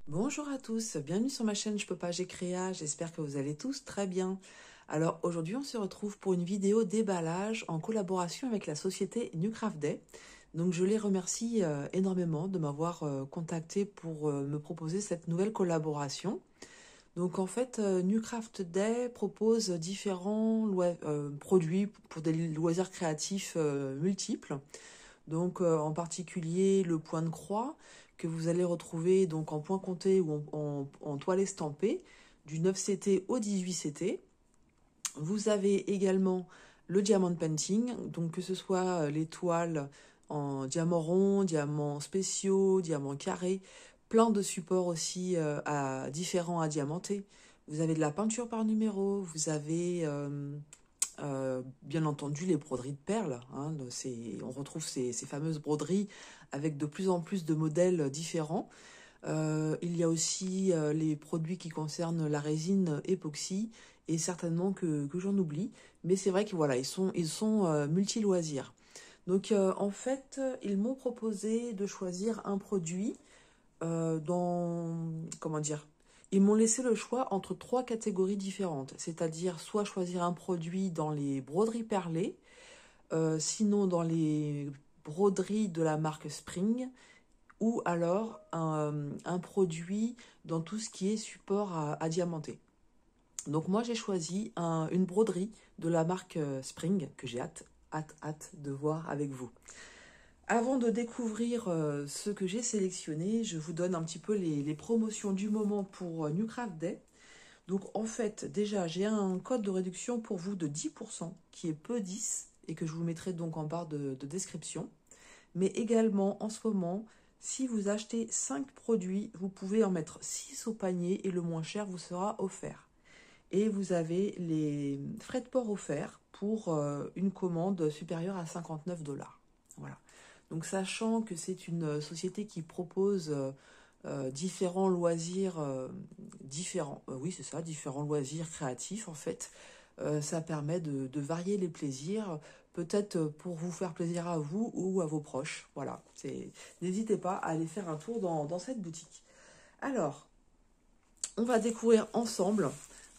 Bonjour à tous, bienvenue sur ma chaîne Je peux pas, j'ai créa, j'espère que vous allez tous très bien. Alors aujourd'hui on se retrouve pour une vidéo déballage en collaboration avec la société Newcraft Day. Donc je les remercie énormément de m'avoir contacté pour me proposer cette nouvelle collaboration. Donc en fait Newcraft Day propose différents produits pour des loisirs créatifs multiples. Donc en particulier le point de croix que vous allez retrouver donc en point compté ou en toile estampée du 9CT au 18CT. Vous avez également le diamond painting, donc que ce soit les toiles en diamant rond, diamants spéciaux, diamants carrés, plein de supports aussi différents à diamanter. Vous avez de la peinture par numéro, vous avez bien entendu les broderies de perles, hein, on retrouve ces fameuses broderies avec de plus en plus de modèles différents. Il y a aussi les produits qui concernent la résine époxy et certainement que j'en oublie. Mais c'est vrai que voilà, ils sont multi-loisirs. Donc en fait, ils m'ont proposé de choisir un produit comment dire, ils m'ont laissé le choix entre trois catégories différentes, c'est-à-dire soit choisir un produit dans les broderies perlées, sinon dans les broderies de la marque Spring, ou alors un produit dans tout ce qui est support à diamanter. Donc moi j'ai choisi une broderie de la marque Spring que j'ai hâte de voir avec vous. Avant de découvrir ce que j'ai sélectionné, je vous donne un petit peu les promotions du moment pour Newcraft Day. Donc en fait, déjà, j'ai un code de réduction pour vous de 10% qui est peu10 et que je vous mettrai donc en barre de description. Mais également, en ce moment, si vous achetez 5 produits, vous pouvez en mettre 6 au panier et le moins cher vous sera offert. Et vous avez les frais de port offerts pour une commande supérieure à 59 $. Voilà. Donc sachant que c'est une société qui propose différents loisirs différents, oui c'est ça, différents loisirs créatifs en fait, ça permet de varier les plaisirs, peut-être pour vous faire plaisir à vous ou à vos proches. Voilà, n'hésitez pas à aller faire un tour dans cette boutique. Alors, on va découvrir ensemble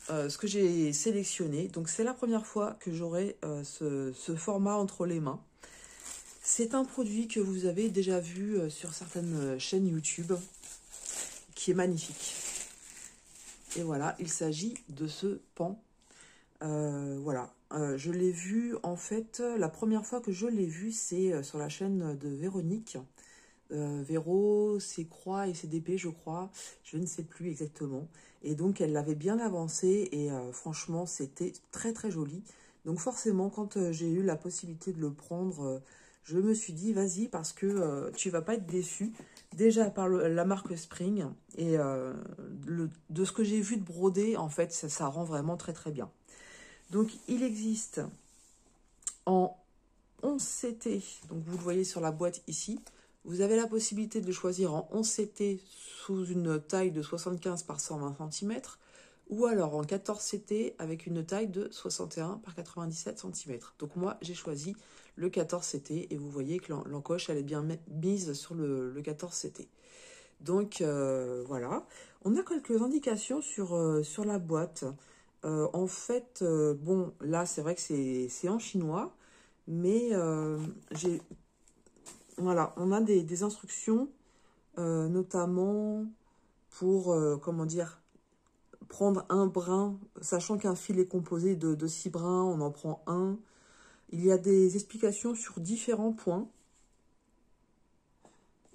ce que j'ai sélectionné. Donc c'est la première fois que j'aurai ce format entre les mains. C'est un produit que vous avez déjà vu sur certaines chaînes YouTube, qui est magnifique. Et voilà, il s'agit de ce pan. Voilà, je l'ai vu, en fait, la première fois que je l'ai vu, c'est sur la chaîne de Véronique. Véro, c'est Croix et CDP, je crois, je ne sais plus exactement. Et donc, elle l'avait bien avancé et franchement, c'était très très joli. Donc forcément, quand j'ai eu la possibilité de le prendre, je me suis dit, vas-y, parce que tu vas pas être déçu. Déjà par la marque Spring et de ce que j'ai vu de broder, en fait, ça rend vraiment très très bien. Donc, il existe en 11CT, donc vous le voyez sur la boîte ici. Vous avez la possibilité de le choisir en 11CT sous une taille de 75 par 120 cm ou alors en 14CT avec une taille de 61 par 97 cm. Donc moi, j'ai choisi le 14CT et vous voyez que l'encoche, elle est bien mise sur le 14CT. Donc voilà, on a quelques indications sur la boîte. En fait, bon, là, c'est vrai que c'est en chinois, mais voilà, on a des instructions, notamment pour, comment dire, prendre un brin, sachant qu'un fil est composé de 6 brins, on en prend un. Il y a des explications sur différents points.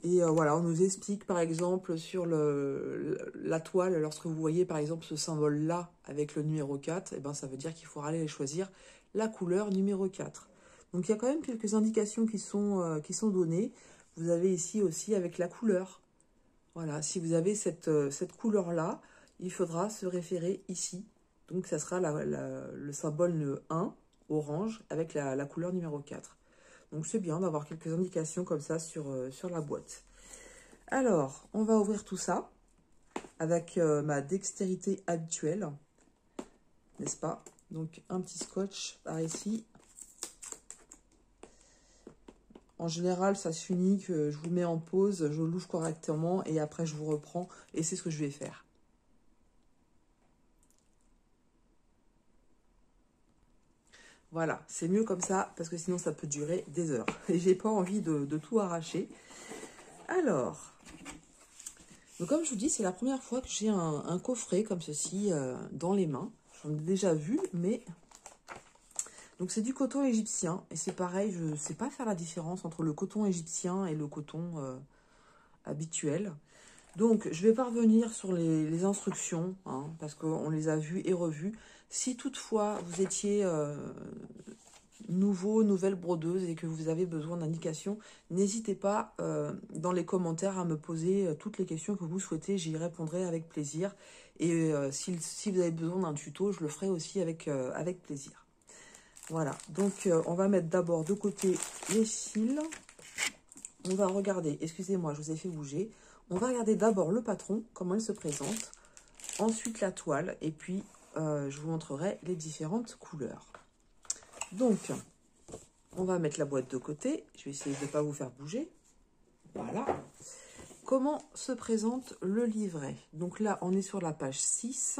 Et voilà, on nous explique par exemple sur la toile, lorsque vous voyez par exemple ce symbole-là avec le numéro 4, et ben, ça veut dire qu'il faudra aller choisir la couleur numéro 4. Donc il y a quand même quelques indications qui sont données. Vous avez ici aussi avec la couleur. Voilà, si vous avez cette couleur-là, il faudra se référer ici. Donc ça sera le symbole 1, orange, avec la couleur numéro 4. Donc c'est bien d'avoir quelques indications comme ça sur la boîte. Alors, on va ouvrir tout ça avec ma dextérité habituelle, n'est-ce pas? Donc un petit scotch par ici. En général, ça se finit que je vous mets en pause, je louche correctement et après je vous reprends. Et c'est ce que je vais faire. Voilà, c'est mieux comme ça parce que sinon ça peut durer des heures. Et j'ai pas envie de tout arracher. Alors, donc comme je vous dis, c'est la première fois que j'ai un coffret comme ceci dans les mains. J'en ai déjà vu, mais... Donc c'est du coton égyptien. Et c'est pareil, je ne sais pas faire la différence entre le coton égyptien et le coton habituel. Donc je vais pas revenir sur les instructions, hein, parce qu'on les a vues et revues. Si toutefois vous étiez nouvelle brodeuse et que vous avez besoin d'indications, n'hésitez pas dans les commentaires à me poser toutes les questions que vous souhaitez, j'y répondrai avec plaisir. Et si vous avez besoin d'un tuto, je le ferai aussi avec plaisir. Voilà, donc on va mettre d'abord de côté les fils. On va regarder, excusez-moi, je vous ai fait bouger. On va regarder d'abord le patron, comment il se présente. Ensuite la toile, et puis je vous montrerai les différentes couleurs. Donc, on va mettre la boîte de côté. Je vais essayer de ne pas vous faire bouger. Voilà. Comment se présente le livret? Donc là, on est sur la page 6.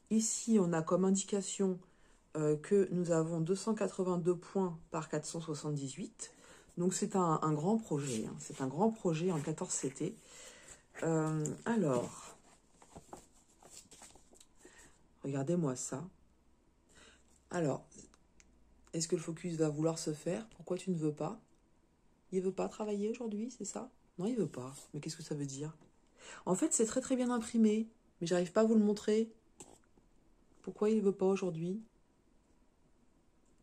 Ici, on a comme indication que nous avons 282 points par 478. Donc c'est un grand projet. Hein. C'est un grand projet en 14 CT. Alors, regardez-moi ça. Alors, est-ce que le focus va vouloir se faire? Pourquoi tu ne veux pas? Il veut pas travailler aujourd'hui, c'est ça? Non, il veut pas. Mais qu'est-ce que ça veut dire? En fait, c'est très très bien imprimé, mais j'arrive pas à vous le montrer. Pourquoi il ne veut pas aujourd'hui?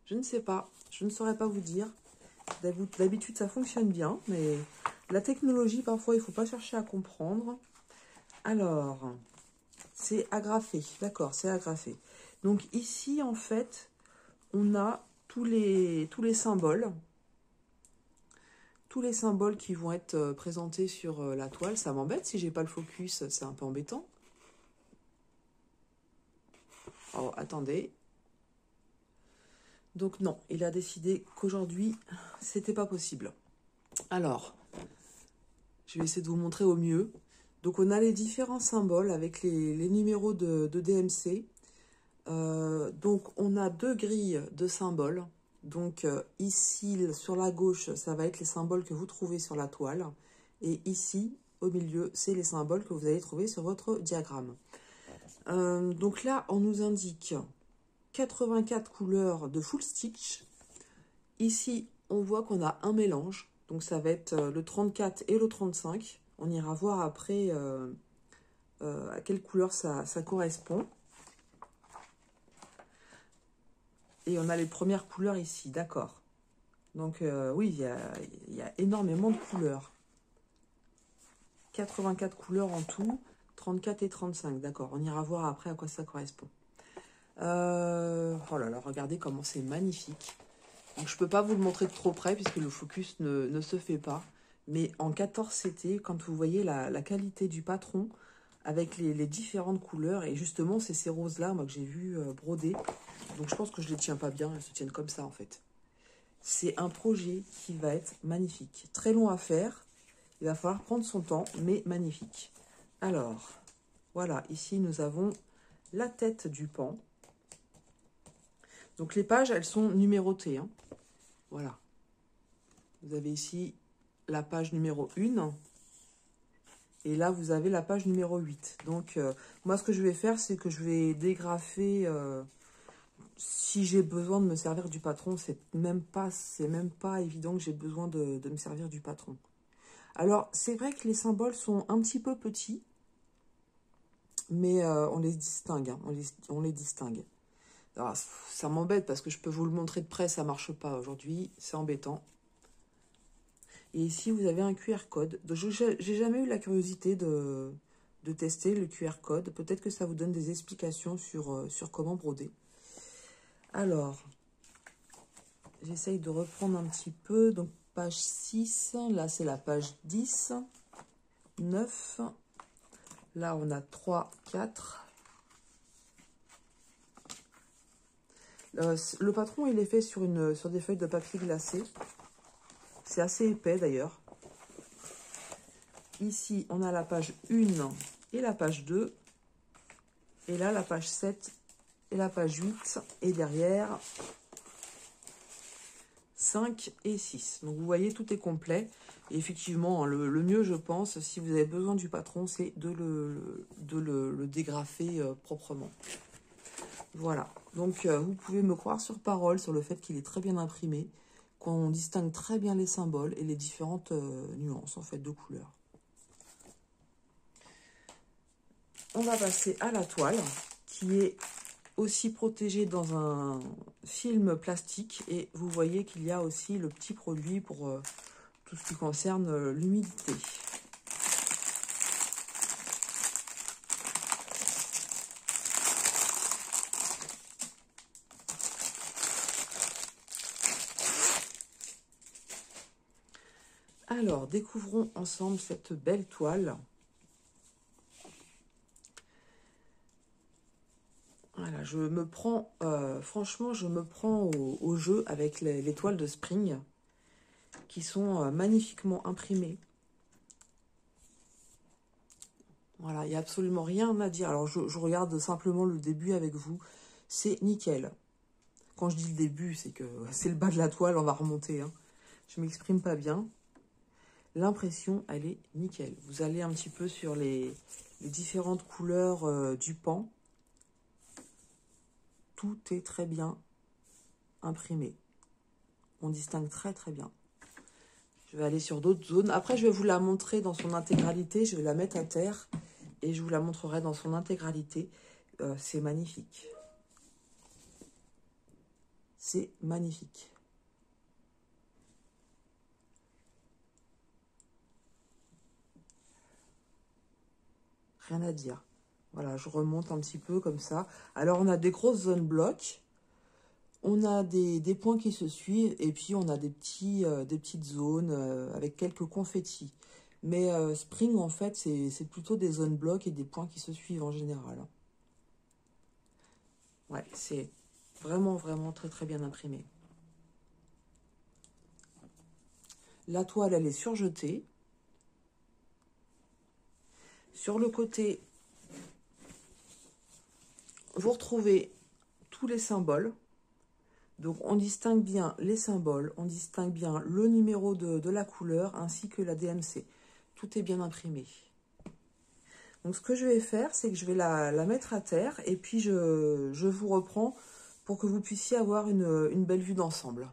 Je ne sais pas. Je ne saurais pas vous dire. D'habitude, ça fonctionne bien, mais la technologie, parfois, il ne faut pas chercher à comprendre. Alors, c'est agrafé. D'accord, c'est agrafé. Donc ici, en fait, on a tous les symboles. Tous les symboles qui vont être présentés sur la toile. Ça m'embête si j'ai pas le focus, c'est un peu embêtant. Oh, attendez. Donc non, il a décidé qu'aujourd'hui, c'était pas possible. Alors, je vais essayer de vous montrer au mieux. Donc on a les différents symboles avec les numéros de DMC. Donc on a deux grilles de symboles. Donc ici, sur la gauche, ça va être les symboles que vous trouvez sur la toile. Et ici, au milieu, c'est les symboles que vous allez trouver sur votre diagramme. Donc là, on nous indique 84 couleurs de full stitch. Ici, on voit qu'on a un mélange. Donc ça va être le 34 et le 35. On ira voir après à quelle couleur ça correspond. Et on a les premières couleurs ici, d'accord. Donc oui, il y a énormément de couleurs. 84 couleurs en tout, 34 et 35, d'accord. On ira voir après à quoi ça correspond. Oh là là, regardez comment c'est magnifique. Donc je ne peux pas vous le montrer de trop près puisque le focus ne se fait pas. Mais en 14 CT, quand vous voyez la qualité du patron avec les différentes couleurs, et justement c'est ces roses-là, moi que j'ai vu broder. Donc je pense que je ne les tiens pas bien, elles se tiennent comme ça en fait. C'est un projet qui va être magnifique. Très long à faire, il va falloir prendre son temps, mais magnifique. Alors, voilà, ici nous avons la tête du pan. Donc les pages, elles sont numérotées. Hein. Voilà. Vous avez ici la page numéro 1. Et là, vous avez la page numéro 8. Donc, moi, ce que je vais faire, c'est que je vais dégrafer... si j'ai besoin de me servir du patron, c'est même pas évident que j'ai besoin de me servir du patron. Alors, c'est vrai que les symboles sont un petit peu petits. Mais on les distingue. Hein, on les distingue. Alors, ça m'embête parce que je peux vous le montrer de près, ça ne marche pas aujourd'hui. C'est embêtant. Et ici, vous avez un QR code. J'ai jamais eu la curiosité de tester le QR code. Peut-être que ça vous donne des explications sur comment broder. Alors, j'essaye de reprendre un petit peu. Donc, page 6. Là, c'est la page 10. 9. Là, on a 3, 4. Le patron, il est fait sur des feuilles de papier glacé. C'est assez épais d'ailleurs. Ici, on a la page 1 et la page 2. Et là, la page 7 et la page 8. Et derrière, 5 et 6. Donc, vous voyez, tout est complet. Et effectivement, le mieux, je pense, si vous avez besoin du patron, c'est de le dégrafer proprement. Voilà. Donc, vous pouvez me croire sur parole sur le fait qu'il est très bien imprimé, qu'on distingue très bien les symboles et les différentes nuances, en fait, de couleurs. On va passer à la toile, qui est aussi protégée dans un film plastique. Et vous voyez qu'il y a aussi le petit produit pour tout ce qui concerne l'humidité. Alors, découvrons ensemble cette belle toile. Voilà, je me prends, franchement, je me prends au jeu avec les toiles de Spring qui sont magnifiquement imprimées. Voilà, il n'y a absolument rien à dire. Alors, je regarde simplement le début avec vous. C'est nickel. Quand je dis le début, c'est que c'est le bas de la toile, on va remonter. Hein. Je ne m'exprime pas bien. L'impression, elle est nickel. Vous allez un petit peu sur les différentes couleurs du pan. Tout est très bien imprimé. On distingue très très bien. Je vais aller sur d'autres zones. Après, je vais vous la montrer dans son intégralité. Je vais la mettre à terre et je vous la montrerai dans son intégralité. C'est magnifique. C'est magnifique. Rien à dire. Voilà, je remonte un petit peu comme ça. Alors, on a des grosses zones blocs. On a des points qui se suivent. Et puis, on a des petites zones avec quelques confettis. Mais Spring, en fait, c'est plutôt des zones blocs et des points qui se suivent en général. Ouais, c'est vraiment, vraiment très, très bien imprimé. La toile, elle est surjetée. Sur le côté, vous retrouvez tous les symboles. Donc, on distingue bien les symboles, on distingue bien le numéro de la couleur ainsi que la DMC. Tout est bien imprimé. Donc, ce que je vais faire, c'est que je vais la mettre à terre et puis je vous reprends pour que vous puissiez avoir une belle vue d'ensemble.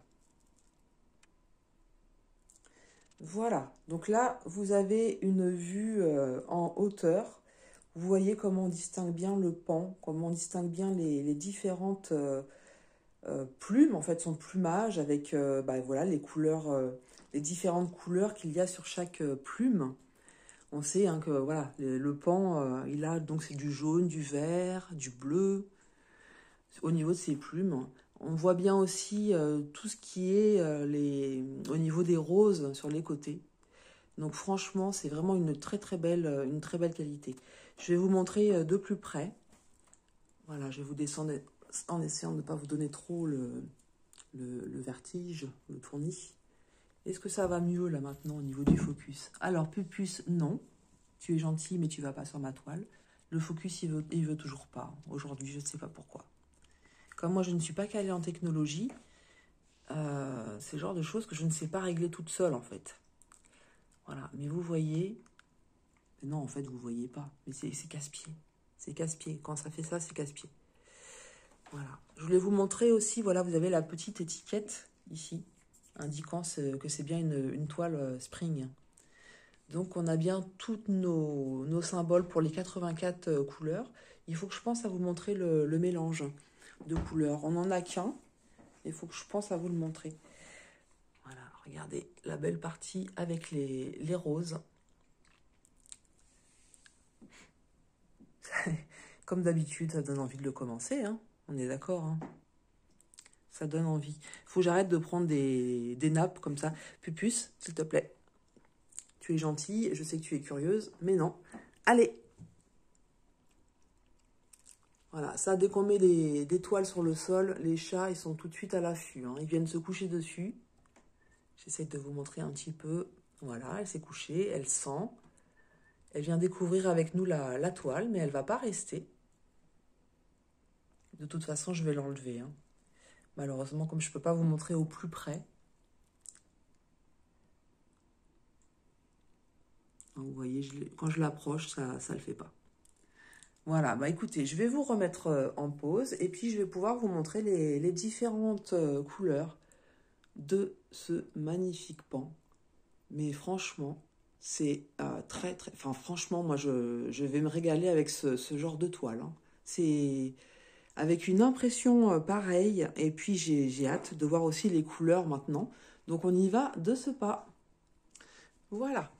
Voilà, donc là, vous avez une vue en hauteur. Vous voyez comment on distingue bien le pan, comment on distingue bien les différentes plumes, en fait, son plumage avec voilà, les couleurs, les différentes couleurs qu'il y a sur chaque plume. On sait hein, que voilà, le pan, il a donc c'est du jaune, du vert, du bleu au niveau de ses plumes. On voit bien aussi tout ce qui est au niveau des roses sur les côtés. Donc franchement, c'est vraiment une très belle qualité. Je vais vous montrer de plus près. Voilà, je vais vous descendre en essayant de ne pas vous donner trop le vertige, le tournis. Est-ce que ça va mieux là maintenant au niveau du focus? Alors Pupus, non. Tu es gentil, mais tu vas pas sur ma toile. Le focus, il veut toujours pas. Aujourd'hui, je ne sais pas pourquoi. Comme moi, je ne suis pas calée en technologie, c'est le genre de choses que je ne sais pas régler toute seule, en fait. Voilà, mais vous voyez... Non, en fait, vous voyez pas. Mais c'est casse-pied. C'est casse-pied. Quand ça fait ça, c'est casse-pied. Voilà. Je voulais vous montrer aussi, voilà, vous avez la petite étiquette ici, indiquant que c'est bien une toile Spring. Donc, on a bien tous nos symboles pour les 84 couleurs. Il faut que je pense à vous montrer le mélange de couleurs. On n'en a qu'un. Il faut que je pense à vous le montrer. Voilà, regardez la belle partie avec les roses. Comme d'habitude, ça donne envie de le commencer. Hein. On est d'accord. Hein. Ça donne envie. Il faut que j'arrête de prendre des nappes comme ça. Pupus, s'il te plaît. Tu es gentille, je sais que tu es curieuse, mais non. Allez! Voilà, ça, dès qu'on met des toiles sur le sol, les chats, ils sont tout de suite à l'affût. Hein. Ils viennent se coucher dessus. J'essaie de vous montrer un petit peu. Voilà, elle s'est couchée, elle sent. Elle vient découvrir avec nous la toile, mais elle ne va pas rester. De toute façon, je vais l'enlever, hein. Malheureusement, comme je ne peux pas vous montrer au plus près. Donc, vous voyez, quand je l'approche, ça ne le fait pas. Voilà, bah écoutez, je vais vous remettre en pause et puis je vais pouvoir vous montrer les différentes couleurs de ce magnifique pan. Mais franchement, c'est Enfin, franchement, moi, je vais me régaler avec ce genre de toile, hein. C'est avec une impression pareille. Et puis, j'ai hâte de voir aussi les couleurs maintenant. Donc, on y va de ce pas. Voilà.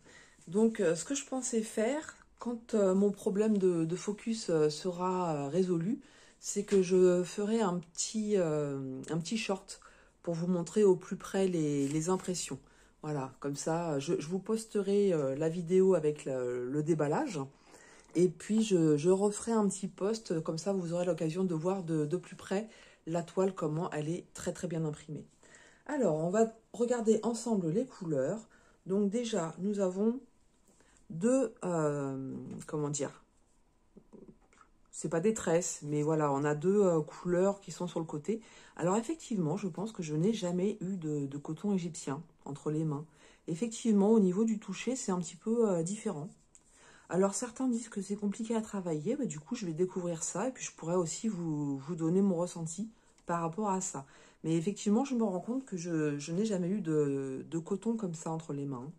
Donc, ce que je pensais faire, quand mon problème de focus sera résolu, c'est que je ferai un petit short pour vous montrer au plus près les impressions. Voilà, comme ça, je vous posterai la vidéo avec le déballage. Et puis, je referai un petit post, comme ça, vous aurez l'occasion de voir de plus près la toile, comment elle est très très bien imprimée. Alors, on va regarder ensemble les couleurs. Donc déjà, nous avons deux, comment dire, c'est pas des tresses, mais voilà, on a deux couleurs qui sont sur le côté. Alors effectivement, je pense que je n'ai jamais eu de coton égyptien entre les mains. Effectivement, au niveau du toucher, c'est un petit peu différent. Alors certains disent que c'est compliqué à travailler, mais du coup je vais découvrir ça et puis je pourrais aussi vous donner mon ressenti par rapport à ça. Mais effectivement, je me rends compte que je n'ai jamais eu de coton comme ça entre les mains.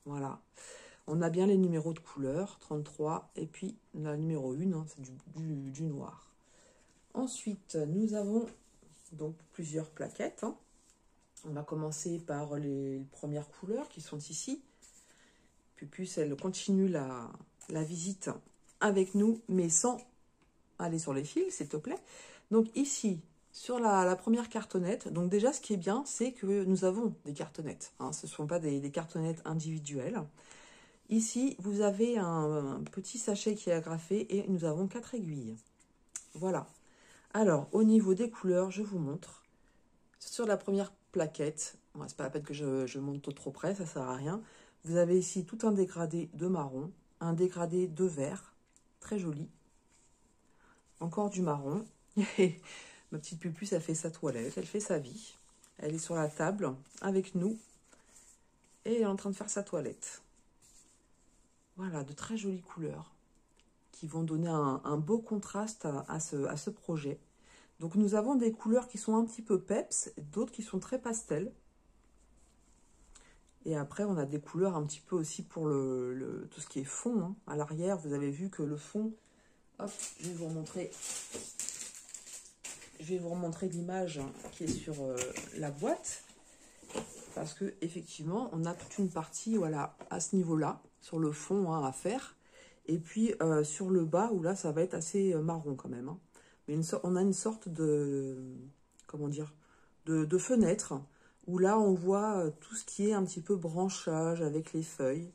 Voilà. On a bien les numéros de couleur, 33, et puis la numéro 1, hein, c'est du noir. Ensuite, nous avons donc plusieurs plaquettes, hein. On va commencer par les premières couleurs qui sont ici. Pupus, elle continue la visite avec nous, mais sans aller sur les fils, s'il te plaît. Donc ici, sur la première cartonnette, donc déjà ce qui est bien, c'est que nous avons des cartonnettes, hein, ce ne sont pas des cartonnettes individuelles. Ici, vous avez un petit sachet qui est agrafé et nous avons 4 aiguilles. Voilà. Alors, au niveau des couleurs, je vous montre. Sur la première plaquette, bon, c'est pas la peine que je monte trop près, ça sert à rien. Vous avez ici tout un dégradé de marron, un dégradé de vert, très joli. Encore du marron. Ma petite Pupus, elle fait sa toilette, elle fait sa vie. Elle est sur la table avec nous et elle est en train de faire sa toilette. Voilà, de très jolies couleurs qui vont donner un beau contraste à ce projet. Donc nous avons des couleurs qui sont un petit peu peps, d'autres qui sont très pastel. Et après, on a des couleurs un petit peu aussi pour tout ce qui est fond, hein. À l'arrière, vous avez vu que le fond... Hop, je vais vous remontrer. Je vais vous remontrer l'image qui est sur la boîte. Parce que effectivement, on a toute une partie, voilà, à ce niveau-là, sur le fond, hein, à faire. Et puis sur le bas, où là, ça va être assez marron quand même, hein. Mais on a une sorte de, comment dire, de fenêtre, où là, on voit tout ce qui est un petit peu branchage avec les feuilles.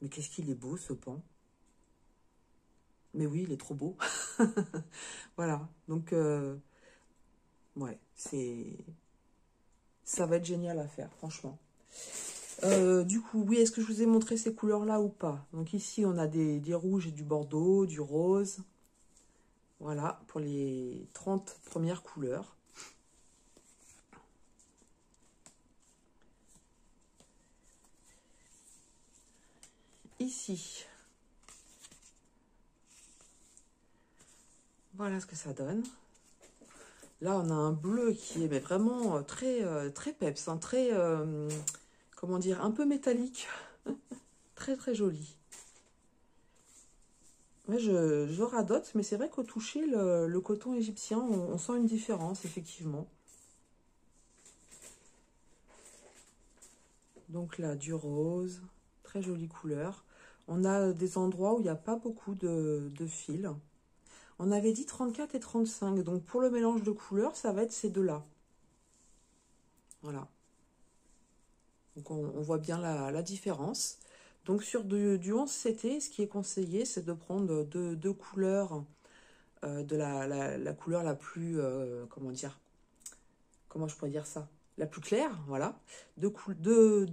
Mais qu'est-ce qu'il est beau, ce pan. Mais oui, il est trop beau. Voilà, donc, ouais, ça va être génial à faire, franchement. Du coup, oui, est-ce que je vous ai montré ces couleurs-là ou pas? Donc ici, on a des rouges et du bordeaux, du rose. Voilà, pour les 30 premières couleurs. Ici, voilà ce que ça donne. Là, on a un bleu qui est mais vraiment très peps, hein, très, comment dire, un peu métallique. Très, très joli. Ouais, je radote, mais c'est vrai qu'au toucher, le coton égyptien, on sent une différence, effectivement. Donc là, du rose, très jolie couleur. On a des endroits où il n'y a pas beaucoup de fils. On avait dit 34 et 35, donc pour le mélange de couleurs, ça va être ces deux-là. Voilà. Donc on voit bien la différence. Donc sur du 11CT, ce qui est conseillé, c'est de prendre deux couleurs, de la couleur la plus, comment dire, comment je pourrais dire ça? la plus claire, voilà, deux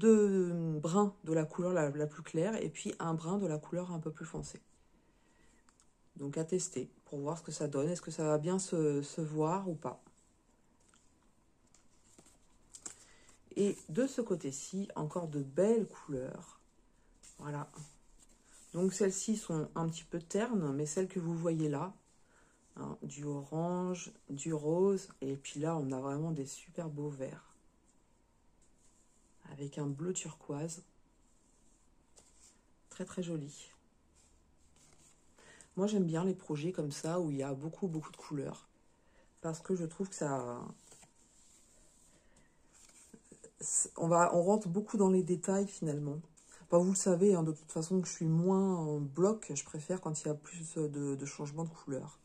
brins de la couleur la plus claire, et puis un brin de la couleur un peu plus foncée. Donc à tester, pour voir ce que ça donne, est-ce que ça va bien se voir ou pas. Et de ce côté-ci, encore de belles couleurs. Voilà. Donc celles-ci sont un petit peu ternes, mais celles que vous voyez là, hein, du orange, du rose, et puis là on a vraiment des super beaux verts. Avec un bleu turquoise. Très très joli. Moi j'aime bien les projets comme ça, où il y a beaucoup de couleurs. Parce que je trouve que ça... On rentre beaucoup dans les détails finalement. Enfin, vous le savez, hein, de toute façon, que je suis moins en bloc. Je préfère quand il y a plus de changements de couleurs.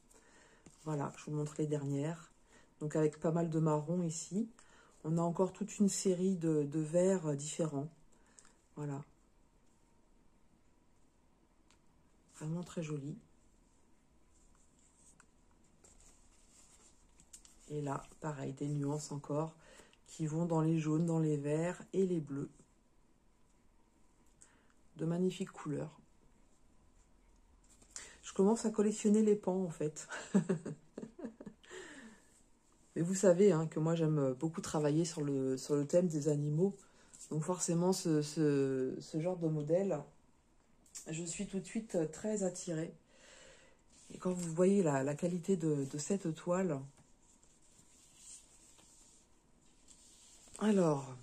Voilà, je vous montre les dernières. Donc avec pas mal de marron ici. On a encore toute une série de verts différents. Voilà. Vraiment très joli. Et là, pareil, des nuances encore qui vont dans les jaunes, dans les verts et les bleus. De magnifiques couleurs. Je commence à collectionner les pans en fait. Mais vous savez hein, que moi j'aime beaucoup travailler sur le thème des animaux. Donc forcément ce genre de modèle, je suis tout de suite très attirée. Et quand vous voyez la qualité de cette toile... Alors,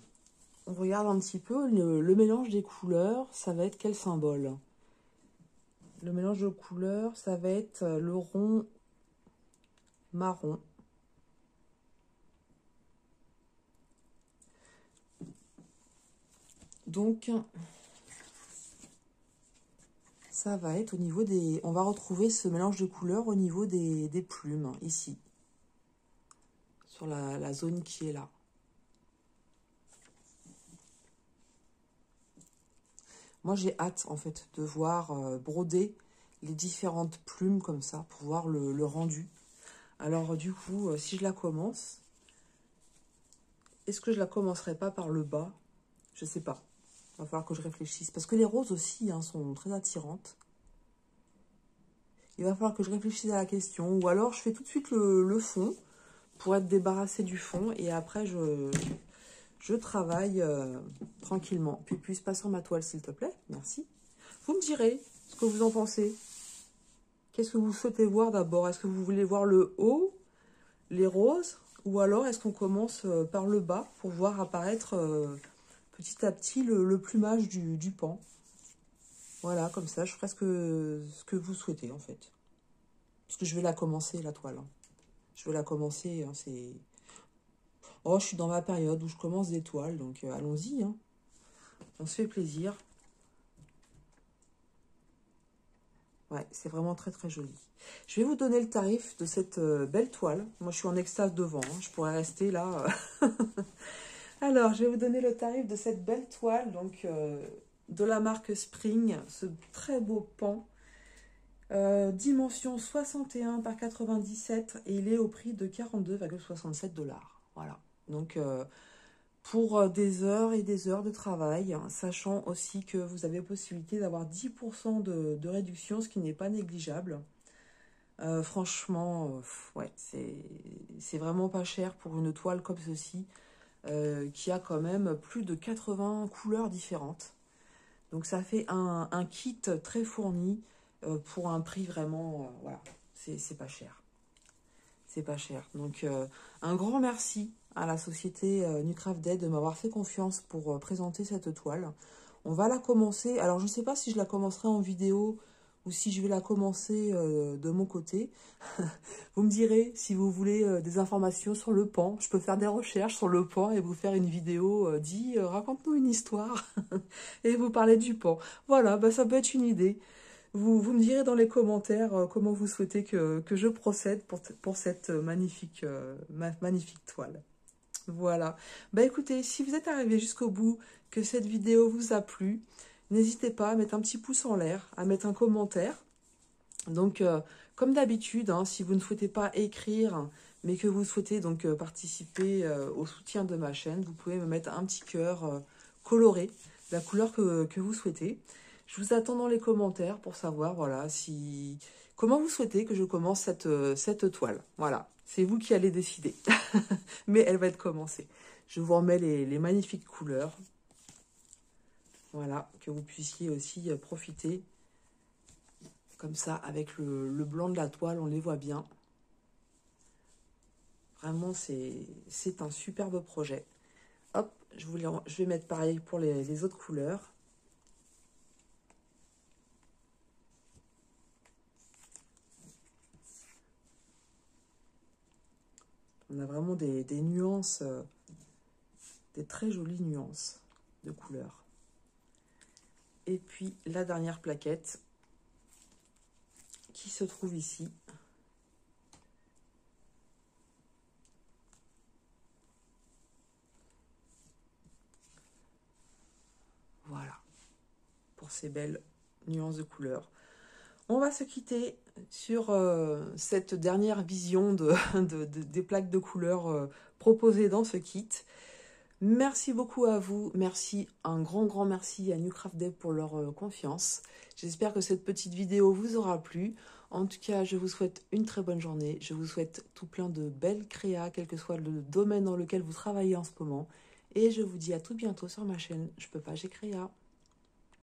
on regarde un petit peu le mélange des couleurs, ça va être quel symbole? Le mélange de couleurs, ça va être le rond marron. Donc, ça va être au niveau des... On va retrouver ce mélange de couleurs au niveau des plumes, ici. Sur la zone qui est là. Moi, j'ai hâte, en fait, de voir broder les différentes plumes comme ça, pour voir le rendu. Alors, du coup, si je la commence, est-ce que je la commencerai pas par le bas? Je sais pas. Il va falloir que je réfléchisse. Parce que les roses aussi hein, sont très attirantes. Il va falloir que je réfléchisse à la question. Ou alors, je fais tout de suite le fond pour être débarrassée du fond. Et après, je travaille tranquillement. Puis passe sur ma toile, s'il te plaît. Merci. Vous me direz ce que vous en pensez. Qu'est-ce que vous souhaitez voir d'abord? Est-ce que vous voulez voir le haut, les roses? Ou alors, est-ce qu'on commence par le bas pour voir apparaître petit à petit le plumage du pan? Voilà, comme ça, je ferai ce que vous souhaitez, en fait. Parce que je vais la commencer, la toile. Hein. Je vais la commencer, hein, c'est... Oh, je suis dans ma période où je commence des toiles, donc allons-y. Hein. On se fait plaisir. Ouais, c'est vraiment très très joli. Je vais vous donner le tarif de cette belle toile. Moi, je suis en extase devant. Hein. Je pourrais rester là. Alors, je vais vous donner le tarif de cette belle toile, donc de la marque Spring, ce très beau pan. Dimension 61 par 97 et il est au prix de 42,67 $. Voilà. Donc, pour des heures et des heures de travail, sachant aussi que vous avez possibilité d'avoir 10% de réduction, ce qui n'est pas négligeable. Franchement, ouais, c'est vraiment pas cher pour une toile comme ceci, qui a quand même plus de 80 couleurs différentes. Donc ça fait un kit très fourni pour un prix vraiment, voilà, c'est pas cher. C'est pas cher. Donc un grand merci à la société Nucraft Dead de m'avoir fait confiance pour présenter cette toile. On va la commencer. Alors je ne sais pas si je la commencerai en vidéo ou si je vais la commencer de mon côté. Vous me direz si vous voulez des informations sur le pan. Je peux faire des recherches sur le pan et vous faire une vidéo raconte-nous une histoire et vous parler du pan. Voilà, bah, ça peut être une idée. Vous me direz dans les commentaires comment vous souhaitez que je procède pour cette magnifique toile. Voilà. Bah écoutez, si vous êtes arrivé jusqu'au bout, que cette vidéo vous a plu, n'hésitez pas à mettre un petit pouce en l'air, à mettre un commentaire. Donc, comme d'habitude, hein, si vous ne souhaitez pas écrire, mais que vous souhaitez donc participer au soutien de ma chaîne, vous pouvez me mettre un petit cœur coloré, de la couleur que vous souhaitez. Je vous attends dans les commentaires pour savoir, voilà, si comment vous souhaitez que je commence cette toile. Voilà, c'est vous qui allez décider, mais elle va être commencée. Je vous remets les magnifiques couleurs. Voilà, que vous puissiez aussi profiter. Comme ça, avec le blanc de la toile, on les voit bien. Vraiment, c'est un superbe projet. Hop, je vais mettre pareil pour les autres couleurs. On a vraiment des nuances, des très jolies nuances de couleurs. Et puis, la dernière plaquette qui se trouve ici. Voilà, pour ces belles nuances de couleurs. On va se quitter sur cette dernière vision des plaques de couleurs proposées dans ce kit. Merci beaucoup à vous. Merci, un grand merci à Newcraft Dev pour leur confiance. J'espère que cette petite vidéo vous aura plu. En tout cas, je vous souhaite une très bonne journée. Je vous souhaite tout plein de belles créas, quel que soit le domaine dans lequel vous travaillez en ce moment. Et je vous dis à tout bientôt sur ma chaîne Je peux pas, j'ai créa.